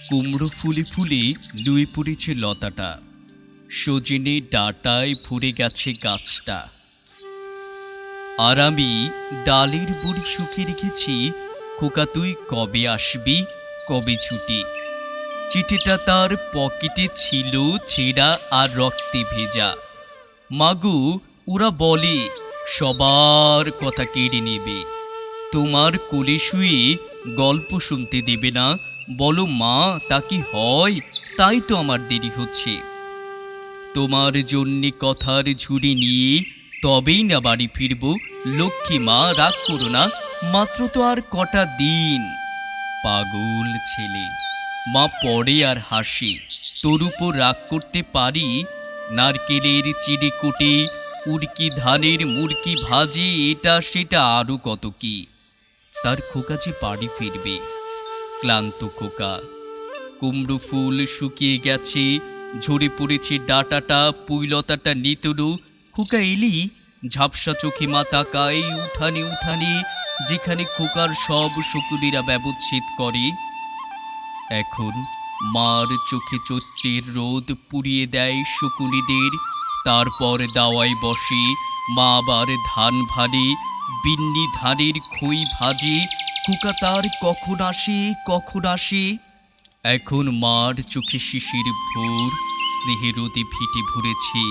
কুমড়ো ফুলে ফুলে নুয়ে পড়েছে লতাটা, সজনে ডাঁটায় ভরে গেছে গাছটা। আর আমি ডালের বড়ি শুকিয়ে রেখেছি, খোকা তুই কবে আসবি, কবে ছুটি। চিঠিটা তার পকেটে ছিল ছেঁড়া আর রক্তে ভেজা। মাগো, ওরা বলে সবার কথা কেড়ে নেবে, তোমার কোলে শুয়ে গল্প শুনতে দেবে না। বলো মা, তা কি হয়? তাই তো আমার দেরি হচ্ছে। তোমার জন্যে কথার ঝুড়ি নিয়ে তবেই না বাড়ি ফিরব। লক্ষ্মী মা, রাগ করো না, মাত্র তো আর কটা দিন। পাগল ছেলে। মা পড়ে আর হাসে। তোর উপর রাগ করতে পারি? নারকেলের চিড়ে কোটে, উড়কি ধানের মুরকি ভাজে, এটা সেটা আরও কত কি। তার খোকা যে বাড়ি ফিরবে, ক্লান্ত খোকা। কুমড়ো ফুল শুকিয়ে গেছে, ঝরে পড়েছে ডাঁটাটা, পুইলতাটা নেতড়ো। খোকা এলি? ঝাপসা চোখে মা তাকায় উঠানে উঠানে, যেখানে খোকার সব শকুনেরা ব্যবচ্ছেদ করে। এখন মার চোখে চৈত্রের রোদ পুড়িয়ে দেয় শকুনিদের। তারপর দাওয়ায় বসে মা আবার ধান ভানে, বিন্নি ধানের খই ভাজে। খোকা তার কখন আসে, কখন আসে? এখন মার চোখে শিশির ভোর, স্নেহের রোদে ভিটে ভরেছে।